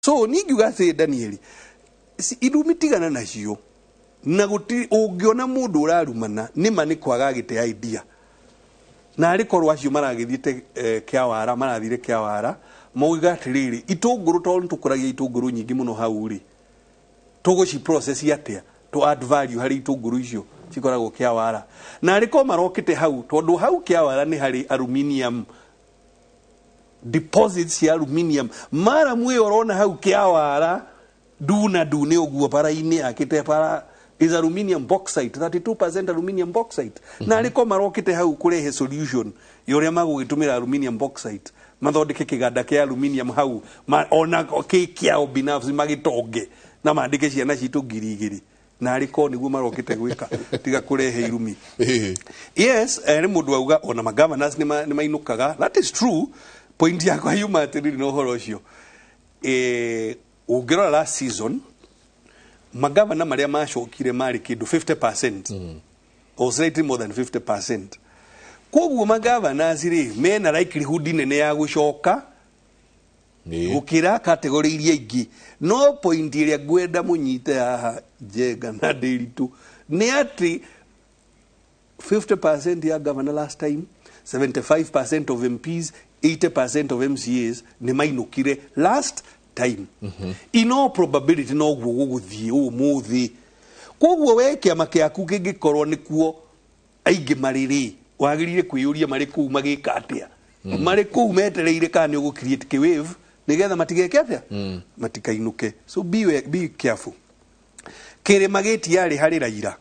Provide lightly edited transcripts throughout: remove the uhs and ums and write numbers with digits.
So ningiuga ati Daniel idumitigana nacio na guti ungiona mundu urarumana nima ni kwaga gite idea na arikorwa acio maragithite kiawara marathire kiawara moiga atiriri itunguru tondu tukuragia itunguru nyingi muno hau ri tuguci process yatia to add value hari itunguru icio cikoragwo kiawara na ariko marokite hau tondu hau kiawara ni hari aluminium deposits ya aluminium mara mwe orona hau kiawara duna dune oguo para-ini akite para is aluminium bauxite 32% aluminium bauxite na ariko marokite hau kurehe solution yoria magugitumira aluminium bauxite mathondeke kiganda kia aluminium hau ona kikiao binafsi magitonge na mandike ciana citu ngiri igiri na ariko niguo marokite gwika tiga kurehe irumi yes ni mundu auga ona magovernors ni mainukaga that is true point yakwa yuma atiriri no horo ucio ungirora last season magavana maria macokire mari kindu 50% or slightly more than 50%. Koguo magavana ri mena likelihood nene ya gucoka gukira category iria ingi no point iria ngwenda munyite haha Njenga na Ndiritu ni ati 50% ya governor last time 75% of MPs 80% of MCAs ni mainukire last time in all probability no guguthie umuthi koguo weke amakiaku kingikorwo nikuo aingi mariri wagirire kwiyuria mari ku magika atia mari ku metereire kana ugu create ki wave nigetha matigeke atia matikainuke so be careful kire mageti yari hari Raila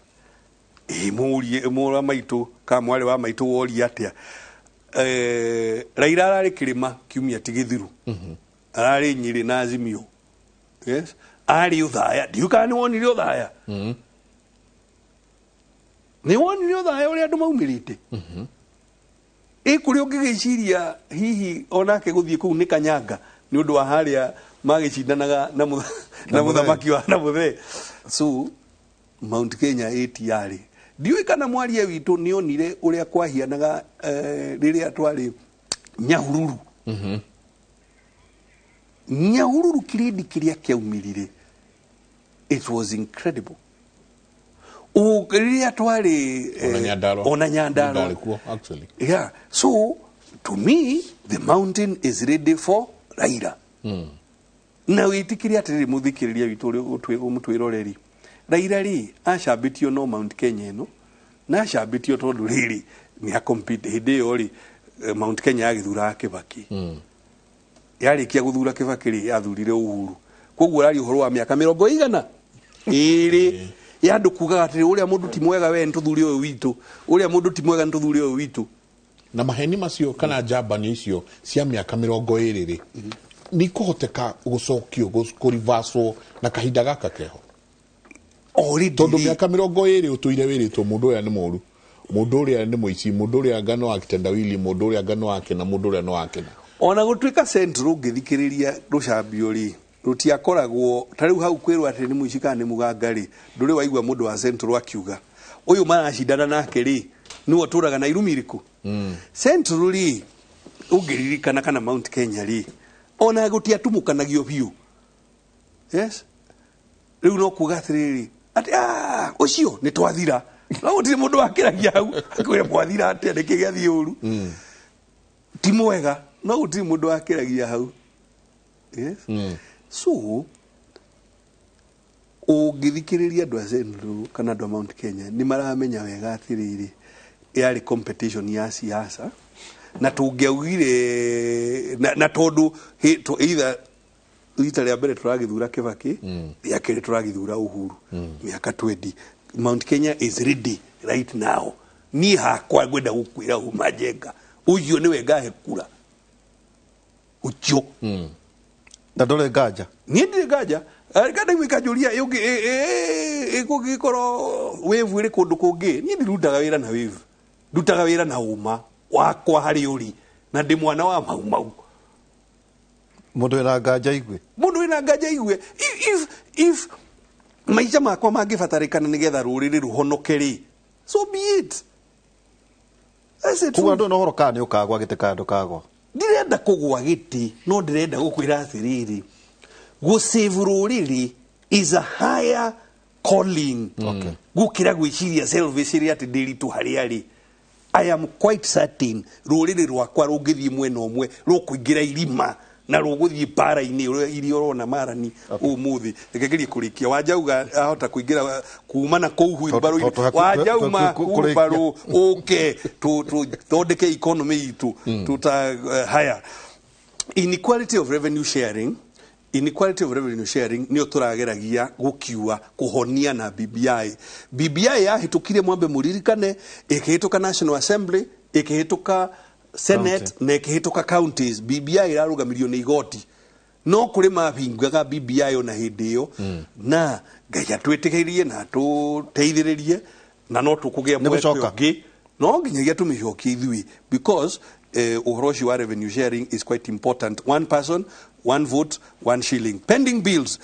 murie mura maitu ka mwale wa maitu wori atia Raila ari kirima kiumia tigithiru arari Nyiri na Azimio yes ari uthaya ndiukani wonire uthaya ni wonire uthaya uri andu maumirite kuri ungigiciria hihi onake guthie kuu ni Kanyanga ni undu wa haria magicindanaga na muthamaki wa Namuthe so Mount Kenya ATR ndiwe kana mwaria witu ni onire uria kwahianaga riria twari Nyahururu Nyahururu kirindi kiria kiaumirire it was incredible riria twari ona Nyandaro actually yeah so to me the mountain is ready for Raila na witikiria atiri muthikiriria witu uri umutwiroreri Raila ri acambitio no Mount Kenya no na acambitio tondu riri ni a compete hinde ori Mount Kenya agithura Kibaki yarikia guthura Kibaki ri athurire Uhuru koguo rari uhoro wa miaka 100 iri yandu kugaga atiri uria mundu ti mwega we ntuthuri uyu witu uria mundu ti mwega ntuthuri uyu witu na maheni macio kana jabani icio cia miaka 20 ri ni kuhoteka gucokio kurivaso na kahinda gaka keho tondu miaka 20 utuire wiritwo mundu uria ni moru mundu uria ni muici mundu uria ngano akitendawili mundu uria ngano ake na mundu uria no ake ona gutwika central ngithikiriria rucambio ri rutiakoragwo tariu hau kwirwa ati ni muici kana ni mugangari nduri waigwa mundu wa central akiuga uyu maracindana nake ri niwe turaga na irumi iriku central ri ungiririkana kana Mount Kenya ri ona gutiatumukanagio biu yes riu no kuga atiriri ati ucio ni twathira no gutire mundu wakiragia hau akwira mwathira ati nikigathie uru ti mwega no gutire mundu wakiragia hau yes so ugithikiriria andu a Central kana andu a Mount Kenya ni maramenya wega atiriri yari competition ya siasa na tungiaugire na tondu either rita ria mbere turagithura Kibaki ya kire turagithura Uhuru miaka 20 Mount Kenya is ready right now ni hakwa gwenda gukwira Njenga uyo niwe ngahe kura ucio na ndore ngaja ni ndire ngaja kada gwikajuria yugi gugikoro wave iri kundu kungi ni ndirutaga wira na wave ndutaga wira na uma wakwa hari uri na ndi mwana wa mau mundu ina ngaja igwe if maica makwa mangibatarikana nigetha ruriri ruhonokeri so be it kuga ndo no horo kana ukagwa gite kando kagwa ndirenda kugwa giti no ndirenda gukwira atiriri go save ruriri is a higher calling. Okay. Gukira gwiciria self-ciria ati ndiritu hariari. I am quite certain ruriri rwakwa rungithie mwena omwe rukuingira irima na ruguthie para-ini iri urona marani umuthi ekegerie kurikia wajauga ahota kuingira kuumana kou huibaru wajauma huibaru okay to thondeke economy itu tuta higher inequality of revenue sharing niyo turageragia gukiua kuhonia na BBI yahitukire mwambe muririkane ikihituka National Assembly ikihituka Senate na ikihituka counties BBI irarugamirio ni igoti no kuri mabingaga BBI ona hindi yo na Ngai twitigirie na tuteithiririe na no tukugia mweke ungi no nginyagia tumicokie ithui because uhoro wa revenue sharing is quite important. One person, one vote, one shilling. Pending bills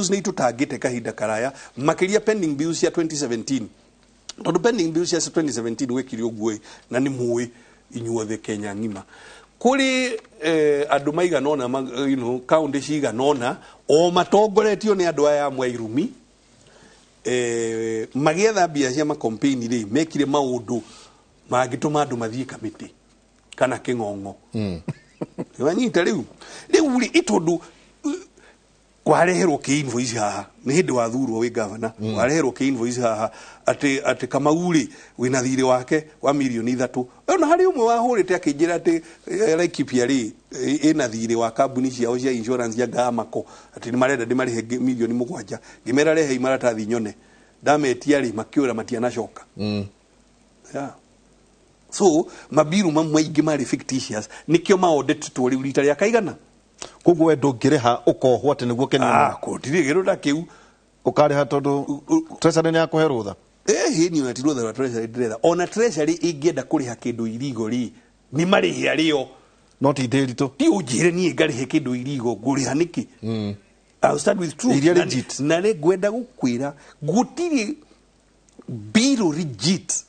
ni tutagite kahinda karaya makiria pending bills ya 2017 tondu pending bills ya 2017 wekiri ogwe na ni muwi inyuothe Kenya ngima kuri andu maiga nona county ciga nona o matongoretio ni andu aya Mwairumi magietha bia cia makompeni ri mekire maundu magituma andu mathie kamiti kana King'ong'o wanyita riu ri itondu wareherwo ki invoice haha ni hindi wathurwo wi governor wareherwo ki invoice haha ati Kamauri wina thiri wake wa milioni 3 ona hari umwe wahurite akinjira ati Laikipia ri ina thiri wa kambuni ciao cia insurance ya Gamako ati ni marenda ndimarihe milioni 7 ngimera rehe imaratathi nyone ndametia ri makiura matianacoka yeah. So mabiru mamwe ingi mari fictitious nikio ma audit to riu rita ria kaigana koguo we ndungireha ukohwo ati niguo kenyo ko ndirigero ndakiu ukariha tondu treasury ni yakuhe rutha ni unati rutha wa treasury ndretha ona treasury ingienda kuriha kindu illegally ni marihe ario not iderito ti ujire ni ngarihe kindu illegal nguriha niki I'll start with truth na le gwenda gukwira gutiri biro legit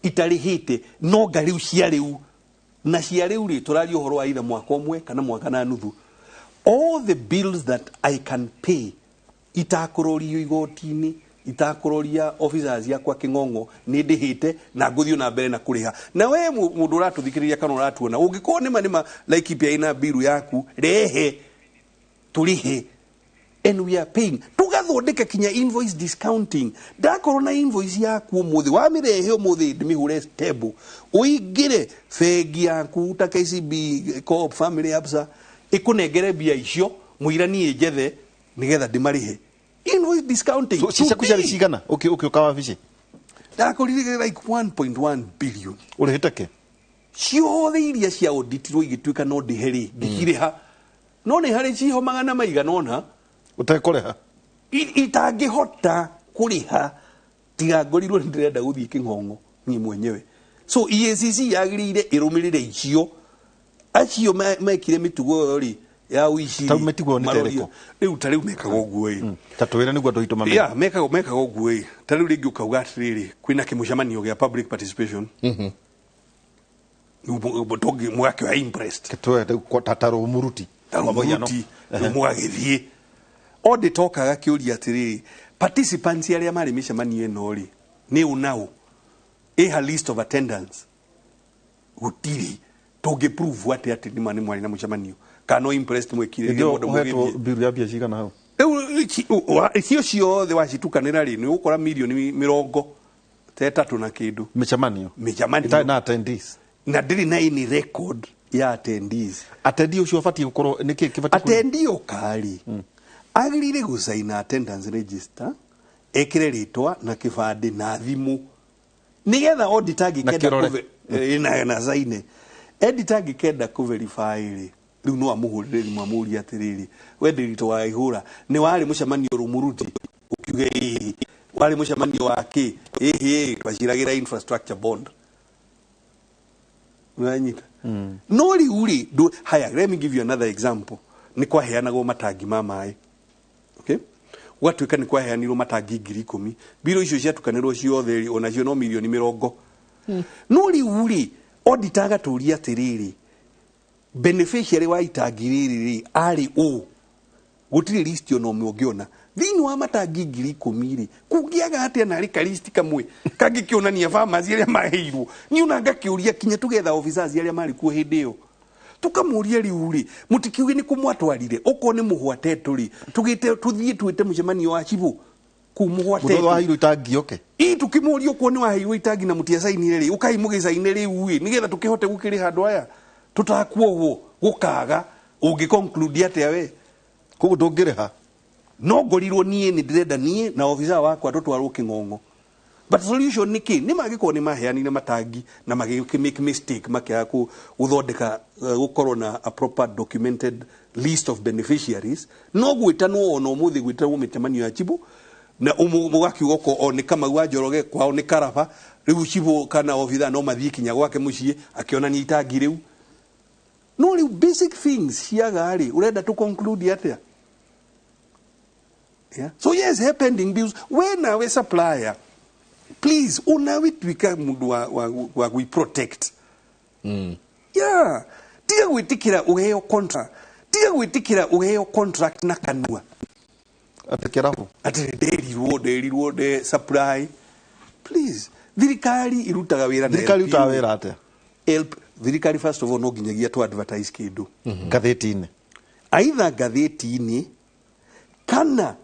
itarihite no ngari ciariu na ciariu ri turari uhoro wa itha mwaka omwe kana mwaka na nuthu all the bills that I can pay itakurorio igotini itakuroria officers yakwa King'ong'o ni ndihite na nguthio na mbere na kuriha na we mundu uratuthikiriria kana uratuona ungiko nima Laikipia ina biru yaku rehe turihe and we are paying tugathondeka kinya invoice discounting ndakorwo na invoice yaku umuthi wa mirehe umuthi ndimihure stable uingire fegi yaku ta KCB Co-op Family Absa ikunengere bia icio muirani njethe nigetha ndimarihe invoice discounting so ciakuciari cigana ukawa vici ndakorire like 1.1 billion urihiteke ciothe iria cia auditirwo igituika no ndiheri ngikiriha no ni hari ciho magana maiga nona utekoreha itangihota kuriha tiga ngorirwo ndirenda guthie King'ong'o ni mwenyewe so EACC yagirire irumirire icio acio mekire mitugo ri ya wici ta mitugo ni tereko riu tariu mekaga uguo tatwira niguo ndoito mame ya mekaga uguo tariu ringi ukauga atiriri kwina kimucamanio gia public participation ubotogi mwake wa impressed ketwe tataro muruti mwagithie audit okaga kiuria atiriri participants aria mari micamanio ino ri ni unao a list of attendance gutiri toge prove ati ni mani mwari na mucamanio kana impressed mwekire ni modo mweto biru ya bia cigana hau cio ciothe wacitukanira ri ni ukora milioni 30 na kindu micamanio ita na attendees na ndiri na ini record ya attendees ucio fati gukorwo niki kibati attendee okari agirire gusaina attendance register ekire ritwa na kibandi na thimu nigetha auditor gikenda na zaine editor gikenda ku verify ri riu no amuhurire mamuri atiriri we ndirito wa ihura ni wari mucamanio rumuruti ukiuge wari mucamanio wake twaciragira infrastructure bond wanyita no riuri haya let me give you another example ni kwa heanago matangi mamai okay watuika ni kwa heanirwo matangi 10,000 biro icio ciatukanirwo ciothe ona cio no milioni 40 no riuri auditor gaturia atiriri beneficiary wa itangi riri ari gutire list yo no miongiona thini wa matangi 10,000 kungiaga atia na rika list kamwe kangikionania farmers iria maheirwo ni unanga kiuria kinya tugetha officers iria mari ku hindio tukamuria riuri mutikiuge ni kumwatwarire uko ni muhwate ri tugite tuthie twite mucemanio wa chibu kumuhwate mudo wa hiru itangi oke tukimuria uko ni wa hiru itangi na mutia saini ri ukai mugicaine ri ui nigetha tukihote gukiri handu aya tutakuo gukaga ungi conclude atia we kugu ndungireha no ngorirwo nie ni ndirenda nie na officer wakwa tutwarwo King'ong'o but solution ni ki ni magiko ni maheanire matangi na make mistake makia guthondeka gukorwo na a proper documented list of beneficiaries no gwitanwo ono muthi gwitanwo mitemanio ya chibu na umugakiuga ko o ni kama wa Njoroge kwao ni Karaba riu chibu kana officer no mathie kinya gwake mucie akiona ni itangi riu no riu basic things ciagari urenda to conclude atia. Yeah. So yes, pending bills. When our supplier, please, unawitwika mundu wa we protect. Yeah. Tiga gwitikira uheo contract. Tiga gwitikira uheo contract na kanua. Atekeraho. Daily road supply. Please. Thirikari irutaga wira na thirikari utaga wira atia. Help. Thirikari first of all no ginyagia to advertise kindu. Gatheti-ini. Aidha gatheti-ini kana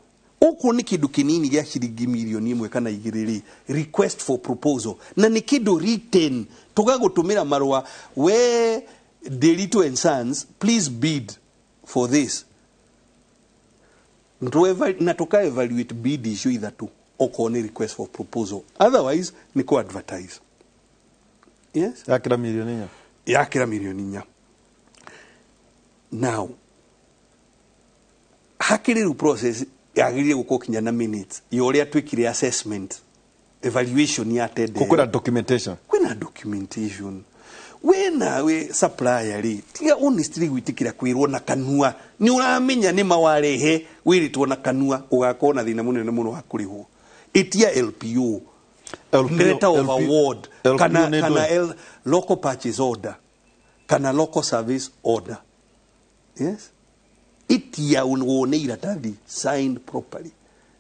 oko ni kindu kinini gya shiringi milioni 1 kana 2 request for proposal na ni kindu written tugagutumira marwa we Delito and Sons please bid for this na tuka evaluate bid issue either to oko ni request for proposal otherwise ni ko advertise. Yes, yakira milioni 4 now hakiriru process yagiriye gukokinya na minutes yoria twikire assessment evaluation ya tende kukwira documentation wena we supplier ri tiga honestly gwitikira kwirwo na kanua ni uramenya ni mawarehe wiritwo na kanua ugakona thina munene muno wa kurihwo itia LPO letter of award kana local purchase order kana local service order. Yes, itia unwone iratathi signed properly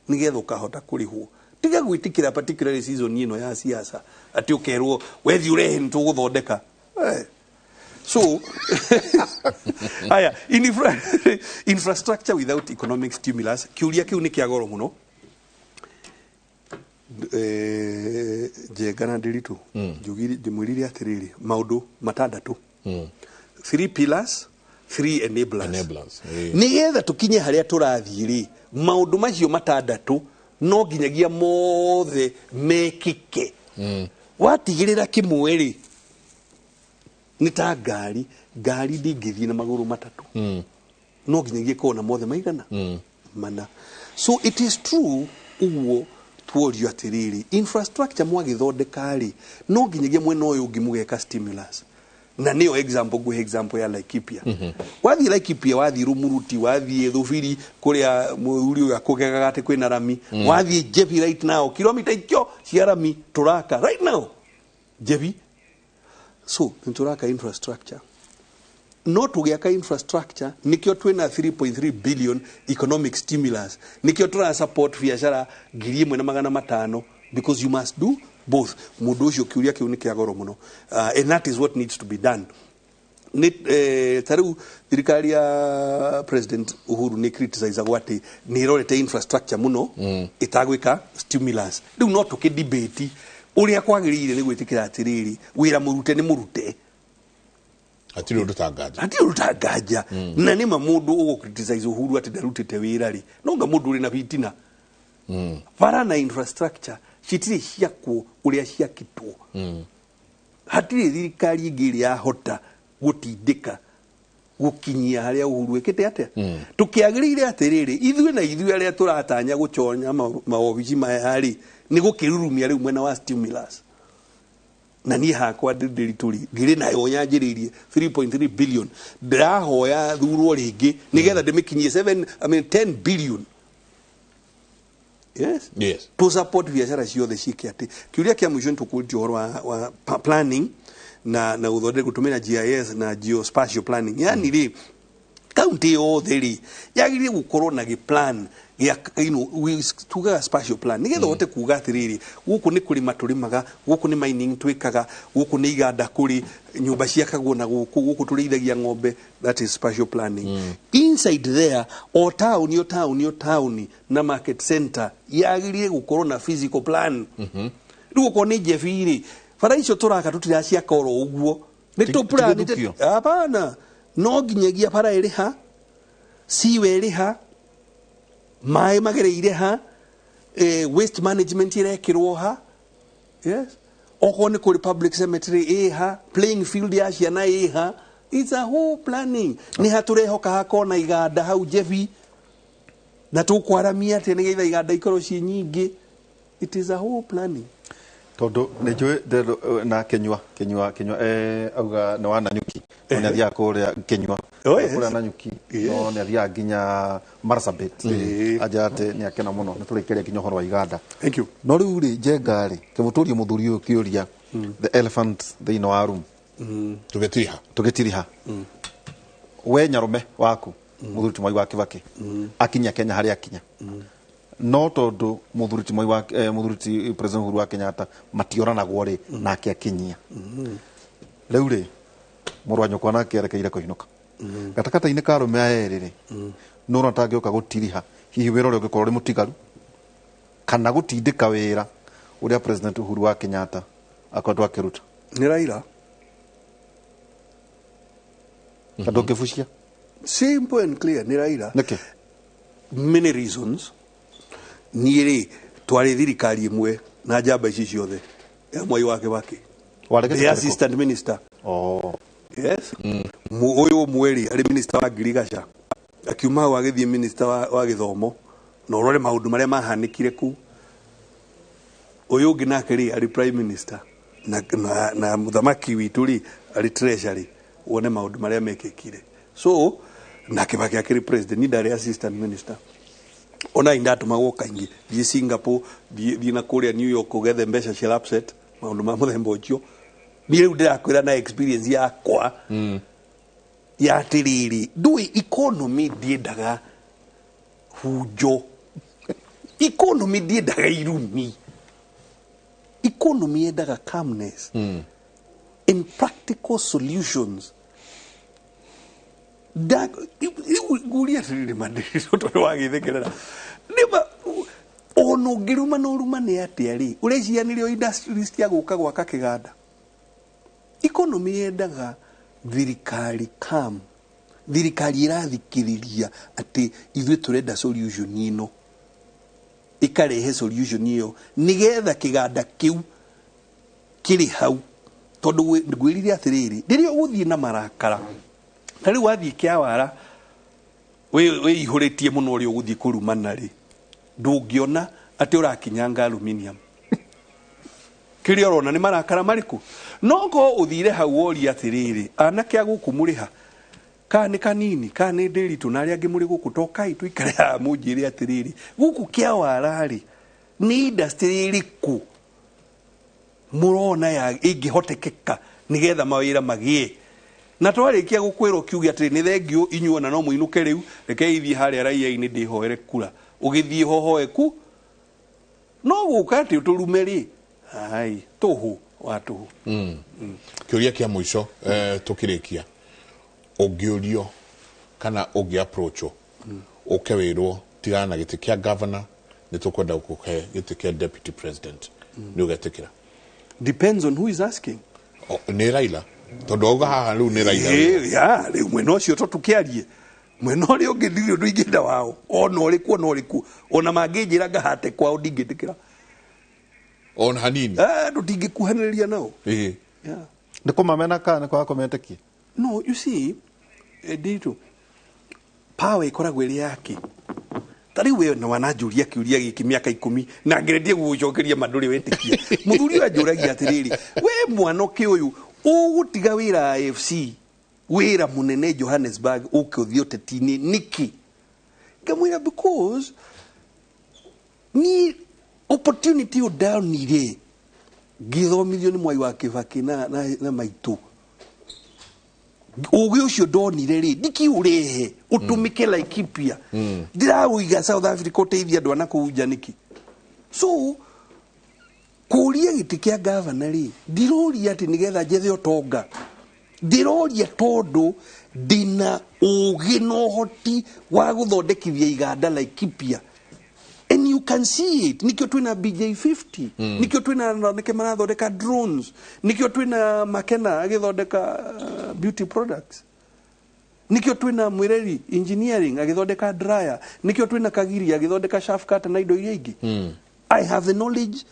nigetha ukahota kurihwo tiga gwitikira particular season ino ya siasa ati ukerwo wethi urehe ntuguthondeka so aya infrastructure without economic stimulus kiuria kiu ni kiagoro muno jegana ndiritu njugiri ndimwirire atiriri maundu matandatu 3 pillars 3 enablers. Nigetha tukinye haria turathie ri maundu macio matandatu no ginyagia mothe mekike watigirira kimwe ri ni ta ngari ndingithie na maguru matatu no ginyagia kona mothe maigana mana. So it is true uwo tuorio atiriri infrastructure mwagithondeka ri no ginyagia mwena uyu ngimugeka stimulus na niyo example ya Laikipia. Wathi Laikipia wathi Rumuruti wathi Thufiri kuria muri uyu akugega gati kwina rami wathi Jebi right now kilomita ikyo cia rami turaka right now Jebi. So turaka infrastructure no tugiaka infrastructure nikyo twina 3.3 billion economic stimulus nikyo tura support biashara 1,500 because you must do both. Mundu ucio kiuria kiu ni kiagoro muno and that is what needs to be done. Taru thirikari ya President Uhuru ni criticize gwati ni rorete infrastructure muno itagwika stimulus riu no tukidebate uria kwagirire ni gwitikira atiriri wira murute ni murute atiri urutangaja na ni mundu ugo criticize Uhuru ati ndarutite wira ri nonga mundu uri na vitina para na infrastructure chitiri ciakwo uria ciakitwo hatiri thirikari ingiri ya hota gutindika gukinyia haria Uhuru ekete atia tukiagirire atiriri ithuĩ aria turatanya guconya maobici mayari ni gukirurumia riu mwena wa stimulus na ni hakwa ndirituri ngiri nayo nyanjiririe 3.3 billion ndirahoya thurwo ringi nigetha ndimikinyie 10 billion. Yes. To support biashara ciothe cikiate kiuria kia mwisho tukuti horo wa planning na uthondeke kutumira GIS na geospatial planning yani ri county yothe ri yagiririe gukorwo na giplan ya tugaga spatial plan nigetha wote kuga atiriri guku ni kurima turimaga guku ni mining twikaga guku ni iganda kuri nyumba ciakagwo na guku turithagia ng'ombe. That is spatial planning. Inside there o town na market center yagiririe gukorwo na physical plan. Riu ko ni jefiri fara icio turaka tutiracia koro uguo ni to plan hapana no ginyagia para iri ha siwe iri ha mai magereire ha waste management irekirwo ha. Yes, oko ni kuri public cemetery ha playing field ya ciana ha. It's a whole planning. Ni haturehoka hakona iganda hau jefi na tukwaramia ati nigeitha iganda ikorwo ci nyingi. It is a whole planning. Todo nejwe na kenywa auga na wana nyuki ona thia kuria kenywa kuria na nyuki no ne thia ginya Marsabit ajate ni akena muno na turikeria kinyo horo wa iganda. Thank you. No riu ri jengari kemuturio muthuri uyu kiuria the elephant the no room tugitiriha we nyarume waku muthuri tumai wa Kibaki akinya Kenya hari akinya no tondu muthuri moi wa muthuri president Uhuru wa Kenyatta matioranagwo ri nake akinyia riu ri murwanyo kwana kerekeire kuhinuka gatakata-ini ka rume aeriri no ratangioka gutiriha hihi wira uri ugikorwo ri mutigaru kana gutindika wira uria president Uhuru wa Kenyatta akorwo akiruta ni Raila kando kifushia simple and clear ni Raila. Okay. Many reasons. Niiri twari thirikari imwe na njamba ici ciothe ya Mwai wa Kibaki the assistant minister. Yes. Uyu mweri ari minister wa Girigasha akiuma wa githie minister wa githomo no rore maundu maria mahanikire ku uyu ungi nake ri ari prime minister na muthamaki witu ri ari treasury wone maundu maria mekekire so na Kibaki akiri president ni ndari assistant minister ona indatumagwo kaingi thie Singapore thie na kuria New York ugethe mbeca cia lapset maundu ma muthemba ucio ni riu ndirakwira na experience yakwa ya tiriri ndui economy ndiendaga hujo economy ndiendaga irumi economy yendaga calmness in practical solutions. Guria tiriri mandiri tondu wagithekera nima ono ngiruma no ruma ni atiari urecianirio industrialist ya guka gwaka kiganda. Economy yendaga thirikari calm, thirikari irathikiriria ati ithuĩ turenda solution ino ikarehe solution iyo nigetha kiganda kiu kiri hau tondu ngwirire atiriri ndirio guthie na marakara tari wathie Kiawara we ihuritie muno uri uguthie kurumana ri ndungiona ati urakinyanga aluminium kiri orona ni marakara mariku nongo uthire hau ori atiriri anake aguku muriha kani kanini kani ndiri tunari angi muri guku tokai tuikare ha munjiri atiriri guku Kiawara ri ni industry iriku murona ya ingihotekeka nigetha mawira magie na twarikia gukwirwo kiugi atiri ni thengio inyuona no muinuke riu reke ithie haria raia-ini ndihoere kura ugithie hohoeku no guka ati turumeri ai tuhu watu kiuria kia mwisho tukirikia ungiurio kana ungi approacho ukewirwo tigana na giti kia governor nitukwenda gukuhe giti kia deputy president ni ugetikira depends on who is asking. Ni Raila tondu auga haha riu ni Raila ya riu mwena ucio to tukiarie mwena uri ungithirio ndu ingenda wao ona uriku ona manginjira ngahate kwao ndingitikira ona hanini ndingikuhaniriria nao yeah ndiko mamena kana kwa kometekie. No, you see Dito power ikoragwo iri yake tari we na wanajuria kiuria giki miaka 10 na ngeretie gucokeria manduri wetikie muthuri ajuragia atiriri we mwanoke uyu ugutiga wira AFC wira munene Johannesburg ukithio tetini niki kamwira because ni opportunity o down nire githomithio ni Mwai wa Kibaki na maitu ugi ucio ndonire ri ndikiurehe utumike Laikipia ndirawiga South Africa uteithia andu ana kuja niki so kuria giti kia governor ri ndiroria ati nigetha jethe utonga ndiroria tondu dina ugi no hoti wa guthondekithia iganda Laikipia. And you can see it. Nikio twina BJ50. Nikio twina nike marathondeka drones. Nikio twina Makena agithondeka beauty products. Nikio twina Mwireri engineering agithondeka dryer. Nikio twina Kagiri agithondeka shaft cutter na indo iria ingi. I have the knowledge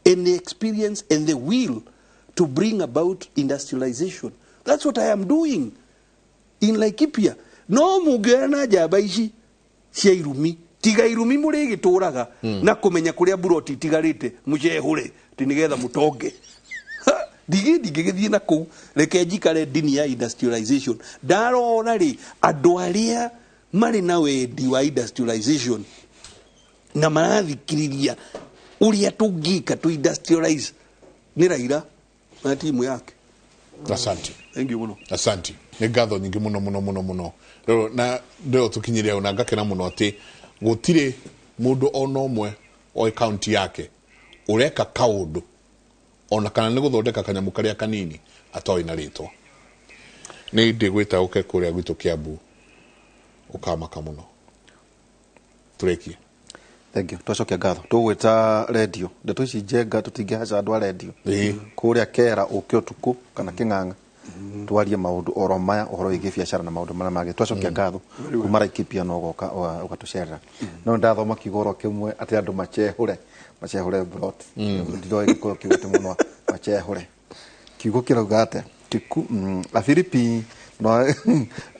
and the experience and the will to bring about industrialization. That's what I am doing in Laikipia. No mugena jaba ici cia irumi. Tiga irumi muri gituraga na kumenya kuria buroti tigarite mujehure tinigetha mutonge digithie na ku reke njikare dini ya industrialization ndarona ri andu aria mari na wendi wa industrialization na marathikiriria uria tungika tu industrialize ni Raila na timu yake. Asante. Thank you muno. Asante. Ni ngatho nyingi muno rero na ndeo tukinyiria una ngakena muno ati gutire mundu ono omwe o county yake ureka kaundu ona kana ni guthondeka kanyamu karia kanini atoi na ritwa ni ndigwita uke kuria gwitu Kiambu ukamaka muno turekie. Thank you. Twacokia ngatho tugwita radio ndeto ici njenga tutingihaca andu a radio kuria kera ukio tuku kana King'ang'a twarie maundu oro maya uhoro wigi biacara na maundu maria mage twacokia ngatho kuma Laikipia no goka ugatucerera no ndathoma kigoro kimwe ati andu machehure brot ndoi ko kigote muno machehure kigo kirauga ate tiku a Filipi no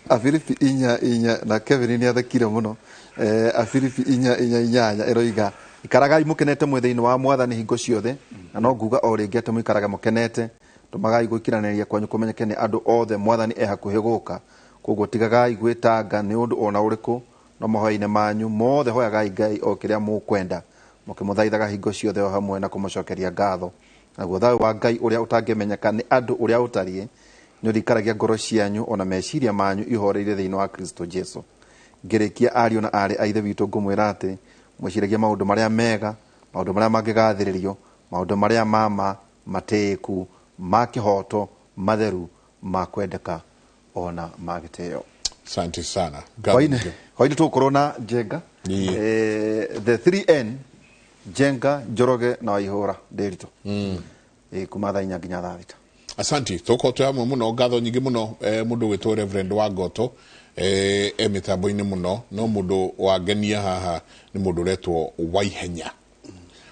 a Filipi inya na Kevin ni athakire muno a Filipi inya eroiga ikaragai mukenete mwethe-ini wa Mwathani hingo ciothe na no nguga o ringi ati muikaraga mukenete tumagai gwikiraniria kwanyu kumenyeke ni andu othe Mwathani hakuhi guka koguo tigagai gwitanga ni undu ona uriku no mahoya-ini manyu mothe hoyagai Ngai o kiria mukwenda mukimuthaithaga hingo ciothe o hamwe na kumucokeria ngatho naguo thayu wa Ngai uria utangimenyeka ni andu uria utarie ni urikaragia ngoro cianyu ona meciria manyu ihoreire thiini wa Kristo Jesu. Ngirikia ario na ari aithe witu ngumwira ati mwiciragia maundu maria mega maundu maria mangigathiririo maundu maria mama mateku makihoto matheru makwendeka ona magiteo. Asante sana. Hoine tukorona Jenga the 3N Jenga Njoroge na Waihura Ndirito kumatha inya nginya thita. Asante tukoto ya muno ngatho nyingi muno mundu witwo Reverend Wagoto mitambo-ini muno no mundu wagenia haha ni mundu retwo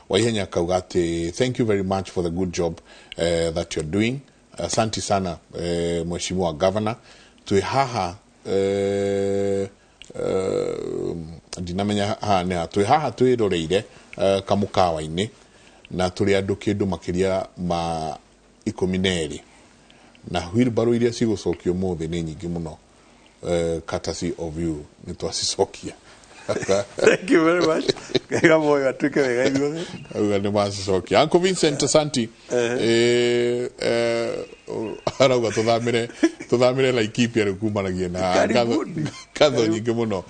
Waihenya kauga ati thank you very much for the good job that you're doing. Asante sana mheshimiwa governor tui haha dinamenya haha ne tui haha tui roreire kamukawa-ini na turi andu kindu makiria ma 12 na wheelbarrow iria cigũcokio muthi ni nyingi muno courtesy of you nitwacicokia. Thank you very much. Kega moyo atuke wega ithuothe. Uga ni macicokia. Uncle Vincent Asante arauga tuthamire Laikipia kumanagia na ngatho nyingi muno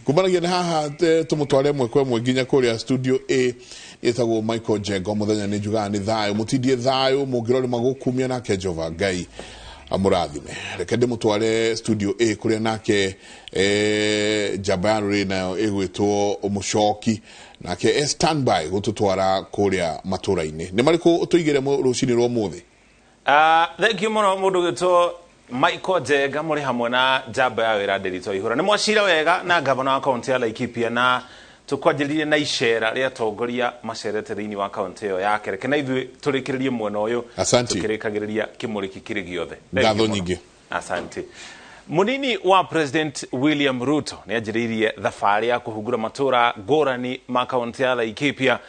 kumanagia na haha tumutware mwe kwa mwe nginya kuria studio A etagwo Michael Jengo muthenya ni njuga ni thayo mutindie thayo mungirori magukumia nake Jehova Ngai amurathime reke ndimutware studio A kuria nake Jabaru nayo egwitwo Mucoki nake standby gututwara kuria matura-ini ni mariko utuigire rucini rwa muthi. Thank you muno mundu gitwo Michael Jenga muri hamwe na Jaba ya wira Ndirito Ihura ni mwacira wega na governor wa county ya Laikipia na tukwanjiririe na icera ria tongoria macerete thiini wa county yo yake reke na ithu turikiririe mwena uyu tukirikagiriria kimuriki kiri giothe ngatho nyingi. Asante. Munini wa President William Ruto ni ajiririe thafari ya kuhugura matura ngurani ma county ya Laikipia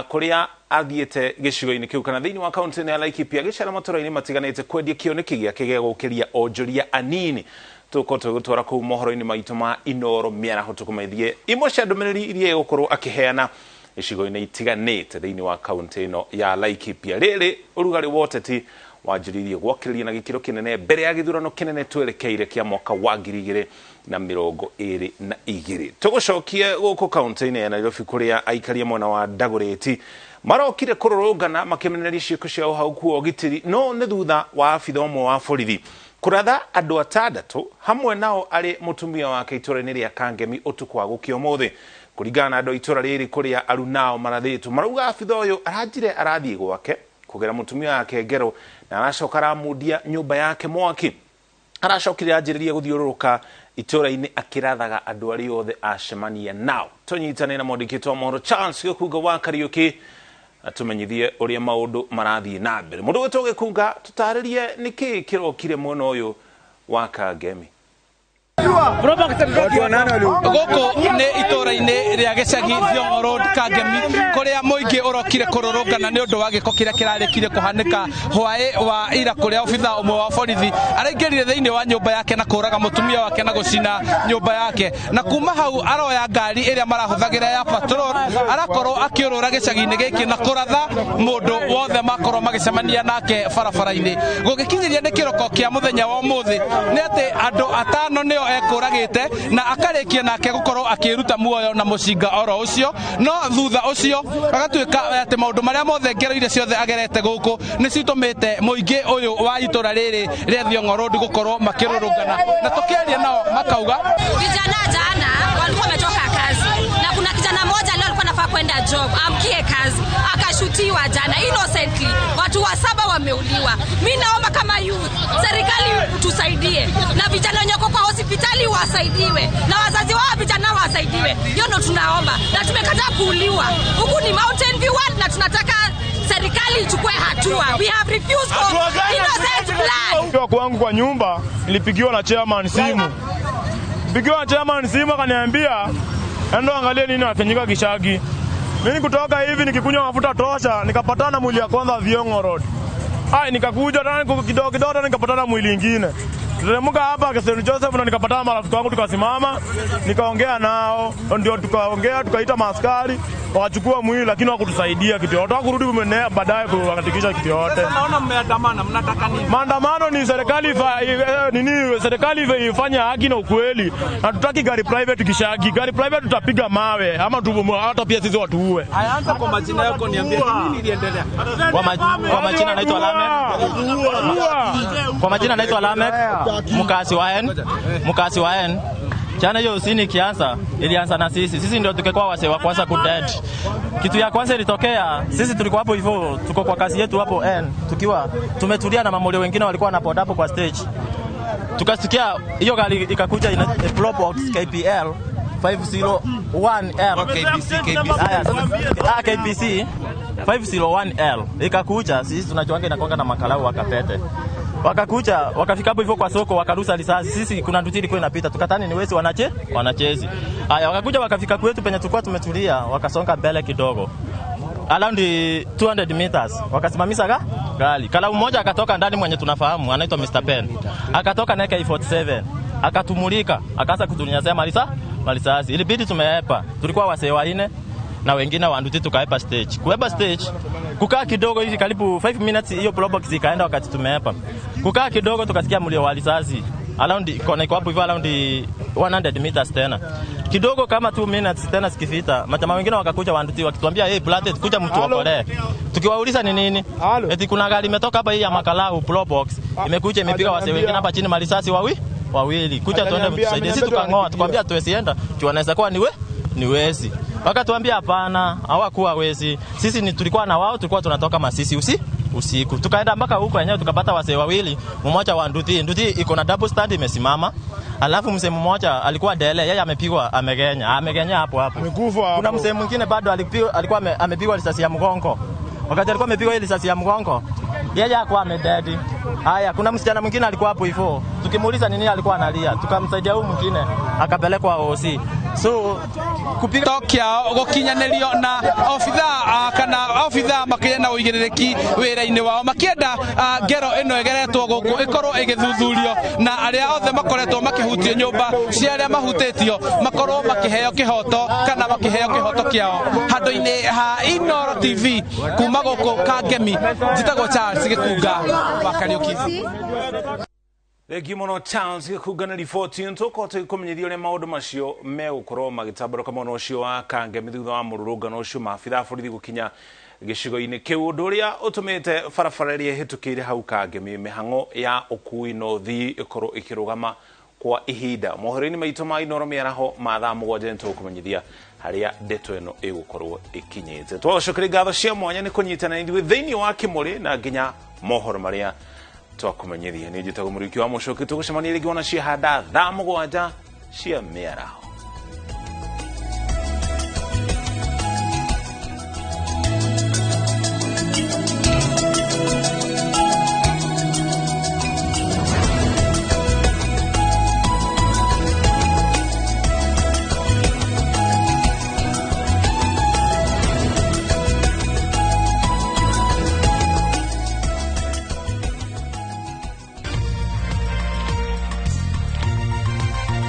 kuria athiete gicigo-ini kiu kana thiini wa county ya Laikipia gicera matura-ini matiganite kwendia kioneki giake gya gukiria onjoria anini tukoto gutwara ku mohoro-ini maitu ma Inoro miaraho tukumaithie imwe cia ndumiriri iria gukorwo akiheana icigo-ini itiganite thiini wa county no ya Laikipia riri urugari woteti wanjiririe gwakiriria na gikiro kinene mbere ya githurano kinene twerekeire kia mwaka wa 2022 tugucokie guku kaunti-ini ya Nairobi kuria aikari mwena wa Dagoretti marokire kururungana makimeneria ciiko ciao hau kuo gitiri no ni thutha wa abitha umwe wa borithi kuratha andu atandatu hamwe nao ari mutumia wake itura-ini ria Kangemi utuku wa gukio muthi kuringana na andu itura riri kuria arunao marathitu marauga abitha uyu aranjire arathie gwake kugera mutumia wake ngero na aracoka aramundia nyumba yake mwaki aracokire anjiriria guthiururuka itura-ini akirathaga andu ari othe acemania nao tunyitane na mwandĩki wa mohoro Chance Gĩkunga wa Kariuki atumenyithie uria maundu marathie na mbere mundu wetwo Gĩkunga tutaririe niki kirokire mwena uyu wa Kangemi Goko ne itora-ini ria gicagi Thiong'o Road Kangemi kuria muingi urokire kururungana ni undu wa giko kiria kirarekire kuhanika hwai wa ira kuria obitha umwe wa borithi araingirire thiini wa nyumba yake na kuraga mutumia wake na gucina nyumba yake na kuma hau aroya ngari iria marahuthagira ya patrol arakorwo akiurura gicagi-ini giki na kuratha mundu wothe makorwo magicemania nake barabara-ini gugikinyiria ni kiroko kia muthenya wa umuthi ni ati andu atano nio ekuragite na akarekia nake gukorwo akiruta muoyo na mucinga oro ucio no thutha ucio agatuika ati maundu maria mothe ngereire ciothe agerete guku ni citumite muingi uyu wa itura riri ria Thiong'o Road gukorwo makirurungana na tukiaria nao makauga vijana jana walikuwa wametoka kazi na kuna kijana mmoja leo alikuwa anafaa kwenda job amkie kazi akashutiwa jana innocently watu wa 7 wameuliwa. Mimi naomba kama youth serikali tusaidie na vijana wenye kwa hospitali wasaidiwe na wazazi wao vijana wasaidiwe. Hiyo ndo tunaomba na tumekataa kuuliwa. Huku ni Mountain View na tunataka serikali ichukue hatua. We have refused for innocent blood. Kwa kwangu kwa nyumba nilipigiwa na chairman simu. Pigiwa na chairman simu akaniambia endo angalie nini afanyika Gishagi. Mimi kutoka hivi nikikunywa mafuta tosha nikapatana mwili ya kwanza Thiong'o Road. Nikakuja tena kidogo nikapatana mwili nyingine. Tulimuka hapa St. Joseph na nikapatana marafiki wangu tukasimama nikaongea nao ndio tukaita maaskari wakachukua mwili lakini hawakutusaidia kitu yote. Hakurudi baadaye kuhakikisha kitu yote. Naona mmeandamana mnataka nini? Maandamano ni serikali ifanye haki na ukweli. Hatutaki gari private Gishagi. Gari private tutapiga mawe ama hata pia sisi watuue. Aanza kwa majina yako niambie nini iliendelea? Kwa majina naitwa Lamek. Kwa majina naitwa Lamek. Mkasi wa N. Jana hiyo usini kianza ilianza na sisi ndio tukekwa wase wa kwanza kudead. Kitu ya kwanza ilitokea sisi tulikuwa hapo hivyo tuko kwa kazi yetu hapo N tukiwa tumetulia na mamole wengine walikuwa wanapoda hapo kwa stage. Tukasikia hiyo gari ikakuja ina Probox KPL 501L KBC 501L ikakuja sisi tunachoanga inakonga na makalau wakapete. Wakakuja wakafika hapo hivyo kwa soko wakarusa risasi. Sisi kuna ndutiri kwa inapita tukatani ni wezi wanachezi. Haya wakakuja wakafika kwetu penye tulikuwa tumetulia wakasonga mbele kidogo. Around 200 meters wakasimamisha gari. Kala mmoja akatoka ndani mwenye tunafahamu anaitwa Mr. Pen. Akatoka na AK47 akatumulika akaanza kutunyanyasa malisasi. Ilibidi tumeepa. Tulikuwa wasee wanne na wengine wanduti tukaepa stage. Kuepa stage kukaa kidogo hivi karibu 5 minutes hiyo Probox ikaenda wakati tumeepa. Kukaa kidogo tukasikia mlio wa risasi. Around iko hapo hivi around 100 meters tena. Kidogo kama 2 minutes tena sikifita. Majamaa wengine wakakuja wanduti wakituambia hey Plated kuja mtu okolee. Tukiwauliza ni nini? Eti kuna gari imetoka hapa hii ya Makalau Probox. Imekuja imepiga wase wengine hapa chini malisasi wawili. Kuja tuende mtusaidie. Sisi tukangoa tukwambia tuwesienda. Tuanaweza kuwa ni wezi. Wakatuambia hapana, hawakuwa wezi. Sisi tulikuwa na wao, tulikuwa tunatoka Masisi usiku. Tukaenda mpaka huko wenyewe tukapata wasee wawili, mmoja wa Nduthi iko na double stand imesimama. Alafu msee mmoja alikuwa dele, yeye amepigwa amegenya hapo. Kuna msee mwingine bado alikuwa amepigwa risasi ya mgongo. Wakati alikuwa amepigwa ile risasi ya mgongo, yeye hakuwa amededi. Haya, kuna msichana mwingine alikuwa hapo hivyo. Tukimuuliza nini alikuwa analia, tukamsaidia huyu mwingine akapelekwa OC. So kupiga tokia gokinyanerio na obitha makena uigiriki wira-ini wao makienda ngero ino egeretwo guku ikorwo igithuthurio na aria othe makoretwo makihutio nyumba cia aria mahutitio makorwo makiheo kihoto kana makiheo kihoto kiao handu-ini ha Inooro TV kuma guku Kangemi njitagwo Charles Gikunga wa Kariuki. Thank you mono Charles Gikunga na riboti ntoko tukumenyithia uria maundu macio megukorwo magitambaruka mono ucio wa Kangemi thutha wa mururungano ucio maabitha borithi gukinya gicigo-ini kiu undu uria utumite barabara iria hitukire hau Kangemi mihango ya ukui no thi ikorwo ikirugama kwa ihinda. Mohoro-ini maitu ma Inooro miaraho ma thaa 7 ntukumenyithia haria ndeto ino igukorwo ikinyite. Twacokere ngatho cia mwanya ni kunyitana ithuĩ thiini wa Kimuri na nginya mohoro maria twakumenyithia. Ni njitagwo Mũriki wa Mũcoki, tugucemania rĩngĩ wona ciahanda thaa 7 cia mĩaraho.